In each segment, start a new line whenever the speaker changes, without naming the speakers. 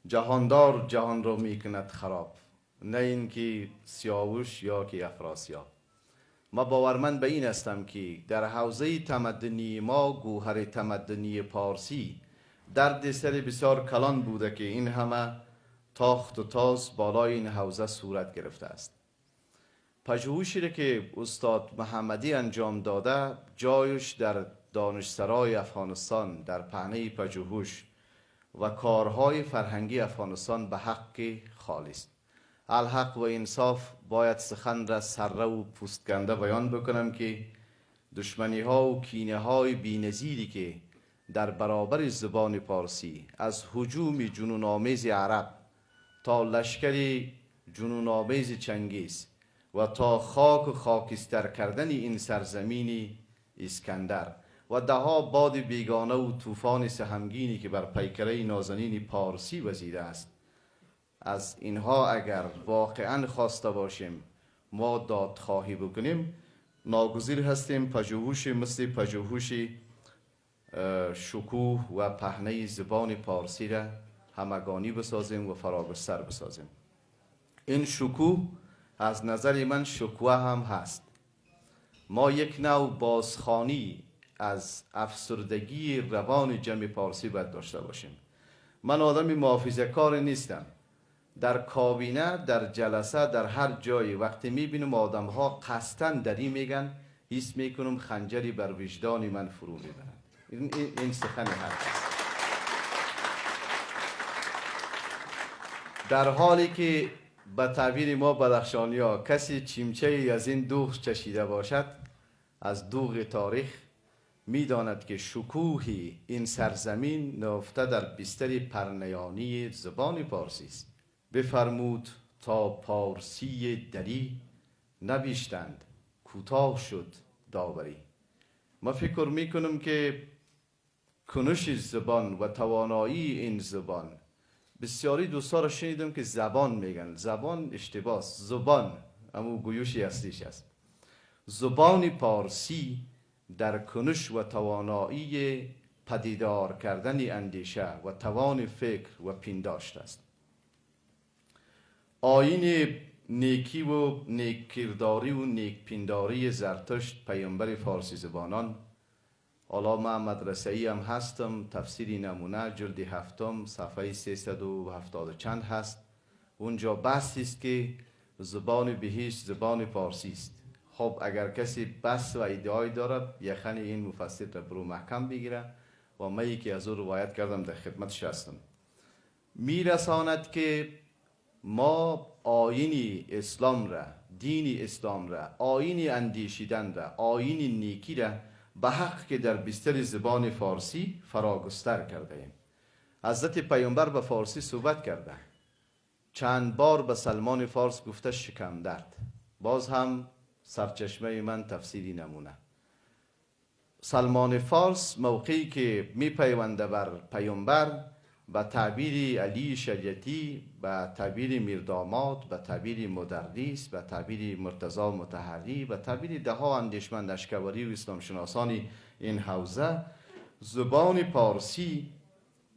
جهاندار جهان را می کند خراب، نه اینکه سیاوش یا که افراسیاب. ما باورمند به این هستم که در حوزه تمدنی ما گوهر تمدنی پارسی درد سر بسیار کلان بوده که این همه تاخت و تاز بالای این حوزه صورت گرفته است. پژوهشی را که استاد محمدی انجام داده جایش در دانشسرای افغانستان در پهنه پژوهش و کارهای فرهنگی افغانستان به حق خالص. الحق و انصاف باید سخن را سره و پوستکنده بیان بکنم که دشمنی ها و کینه های بی‌نظیری که در برابر زبان پارسی از هجوم جنون آمیز عرب تا لشکر جنون آمیز چنگیز و تا خاک و خاکستر کردن این سرزمین اسکندر و دهها باد بیگانه و طوفان سهمگینی که بر پیکره نازنین پارسی وزیده است، از اینها اگر واقعا خواسته باشیم ما دادخواهی بکنیم، ناگزیر هستیم پژوهش مثل پژوهش شکوه و پهنه زبان پارسی را همگانی بسازیم و فراگستر بسازیم. این شکوه از نظر من شکوه هم هست. ما یک نوع بازخوانی از افسردگی روان جمع پارسی باید داشته باشیم. من آدمی محافظه کار نیستم. در کابینه، در جلسه، در هر جایی وقتی میبینم آدم ها قصدن در این میگن، حس میکنم خنجری بر وجدان من فرو میبرن. این سخن حق است. در حالی که به تعبیر ما بدخشانی ها کسی چیمچه از این دوغ چشیده باشد، از دوغ تاریخ میداند که شکوه این سرزمین نهفته در بستر پرنیانی زبان پارسی است. بفرمود تا پارسی دری، نبیشتند کوتاه شد داوری. ما فکر میکنم که کنش زبان و توانایی این زبان، بسیاری دوستا را شنیدم که زبان میگن، زبان اشتباه، زبان اما گویوشی اصلیش است. زبان پارسی در کنش و توانایی پدیدار کردن اندیشه و توان فکر و پنداشت است. آیین نیکی و نیککرداری و نیکپنداری زرتشت پیامبر فارسی زبانان، حالا من مدرسه‌ای هم هستم، تفسیری نمونه جلد 7 صفحه 370 چند هست. اونجا بحثی است که زبان بهشت زبان پارسی است. خب اگر کسی بحث و ادعای دارد یخن این مفسر را برو محکم بگیره و من که از او روایت کردم در خدمتش هستم. میرساند که ما آیین اسلام را، دین اسلام را، آیین اندیشیدن را، آیین نیکی را به حق که در بستر زبان فارسی فراگستر کرده ایم. حضرت پیامبر به فارسی صحبت کرده، چند بار به سلمان فارس گفته شکم درد. باز هم سرچشمه من تفسیری نمونه. سلمان فارس موقعی که می پیونده بر پیامبر، به تعبیر علی شریعتی، به تعبیر میرداماد، به تعبیر مدرس، به تعبیر مرتضی مطهری، به تعبیر دهها اندیشمند اشکواری و اسلام شناسان این حوزه، زبان پارسی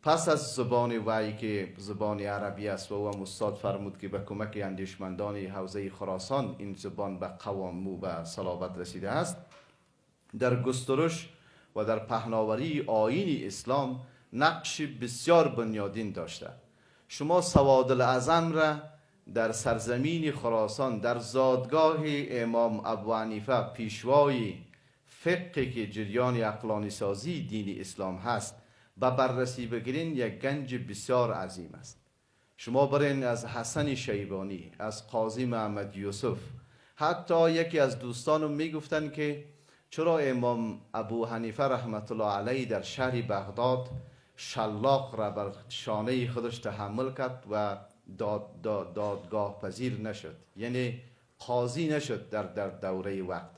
پس از زبان وحی که زبان عربی است و او استاد فرمود که به کمک اندیشمندان حوزه خراسان این زبان به قوام و صلابت رسیده است، در گسترش و در پهناوری آیین اسلام نقش بسیار بنیادین داشته. شما سواد الاعظم را در سرزمین خراسان در زادگاه امام ابو حنیفه پیشوای فقه که جریان عقلانی سازی دین اسلام هست و بررسی بگیرین، یک گنج بسیار عظیم است. شما برین از حسن شیبانی، از قاضی محمد یوسف، حتی یکی از دوستانم میگفتن که چرا امام ابو حنیفه رحمت الله علیه در شهر بغداد شلاق را بر شانه خودش تحمل کرد و دادگاه پذیر نشد، یعنی قاضی نشد در دوره وقت.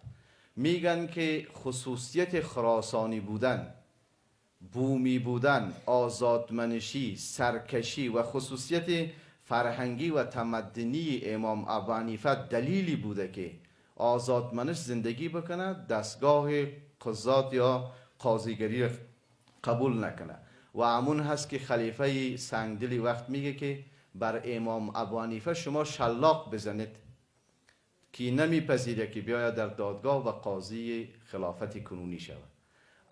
میگن که خصوصیت خراسانی بودن، بومی بودن، آزادمنشی، سرکشی و خصوصیت فرهنگی و تمدنی امام ابو حنیفه دلیلی بوده که آزادمنش زندگی بکنه، دستگاه قضات یا قاضیگری قبول نکنه. و همون هست که خلیفه سنگدلی وقت میگه که بر امام ابو حنیفه شما شلاق بزنید که نمیپذیره که بیاید در دادگاه و قاضی خلافت کنونی شود.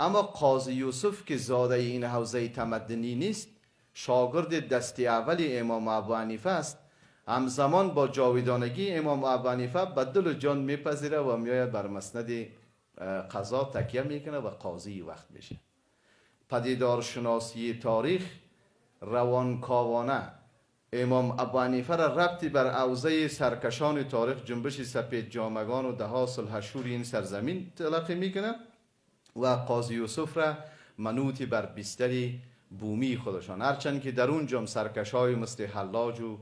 اما قاضی یوسف که زاده این حوزه تمدنی نیست، شاگرد دست اول امام ابو حنیفه است، همزمان با جاویدانگی امام ابو حنیفه به دل و جان میپذیره و میاید بر مسند قضا تکیه میکنه و قاضی وقت میشه. پدیدارشناسی تاریخ روانکاوانه امام ابو حنیفه را ربطی بر حوزه سرکشان تاریخ، جنبش سپید جامگان و دها صلح شور این سرزمین تلقی میکنه و قاضی یوسف را منوطی بر بستری بومی خودشان، هرچند که در اونجا سرکشای مثل حلاج و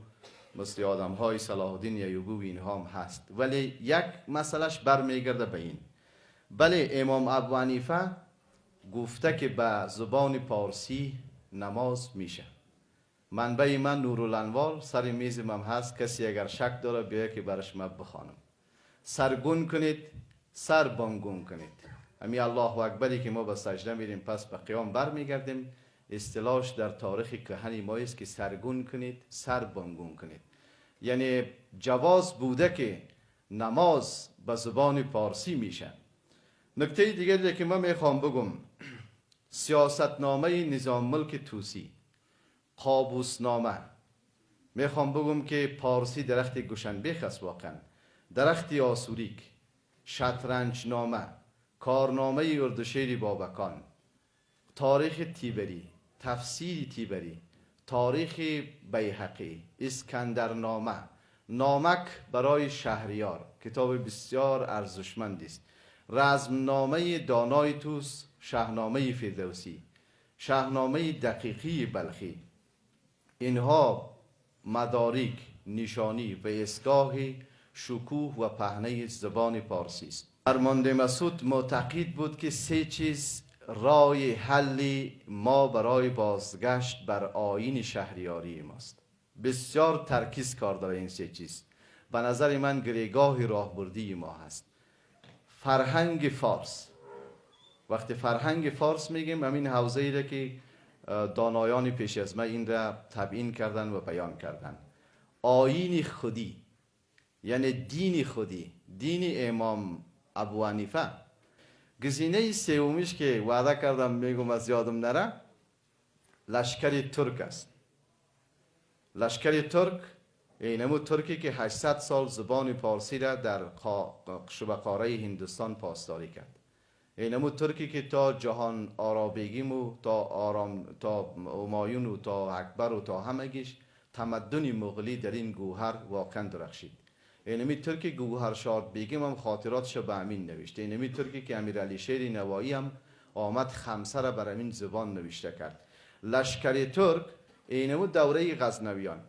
مثل آدم های صلاح الدین ایوبی و اینها هم هست، ولی یک مسئلهش برمیگرده به این. بله امام ابو حنیفه گفته که به زبان پارسی نماز میشه. منبع من نورالانوار سر میز من هست، کسی اگر شک داره بیاید که برش من بخوانم. سرگون کنید، سر بانگون کنید. امی الله اکبری که ما به سجده میریم پس به قیام برمیگردیم، اصطلاحش در تاریخ کهن ما است که سرگون کنید، سر بانگون کنید. یعنی جواز بوده که نماز به زبان پارسی میشه. نکته دیگری که من میخوام بگم، سیاستنامه نظام ملک طوسی، قابوسنامه، میخوام بگم که پارسی درخت گوشنبیخ است، واقعا درخت آسوریک، شطرنج نامه، کارنامه اردشیر بابکان، تاریخ تیبری، تفسیر تیبری، تاریخ بیهقی، اسکندرنامه، نامک برای شهریار، کتاب بسیار ارزشمندی است، رزمنامه دانای توس، شاهنامه فردوسی، شاهنامه دقیقی بلخی، اینها مدارک، نشانی و اسگاه شکوه و پهنه زبان پارسی است. فرمانده مسعود معتقد بود که سه چیز راه حل ما برای بازگشت بر آیین شهریاری ماست. بسیار ترکیز کار داره این سه چیز. به نظر من گریگاه راهبردی ما هست. فرهنگ فارس. وقتی فرهنگ فارس میگیم همین حوزه‌ای را که دانایان پیش از ما این را تبیین کردن و بیان کردن. آیین خودی، یعنی دین خودی، دین امام ابو حنیفه. گزینه سومیش که وعده کردم میگم از یادم نره، لشکر ترک است. لشکر ترک اینمو ترکی که 800 سال زبان پارسی را در شبه‌قاره هندوستان پاسداری کرد. اینمو ترکی که تا جهان آرابگیم تا همایون و تا اکبر و تا همگیش تمدن مغولی در این گوهر واقعا درخشید. اینمی ترکی گوهرشاد بیگم هم خاطراتش به امین نوشته. اینمی ترکی که امیرعلی شیر نوایی هم آمد خمسه را بر امین زبان نوشته کرد. لشکر ترک اینمو دوره غزنویان،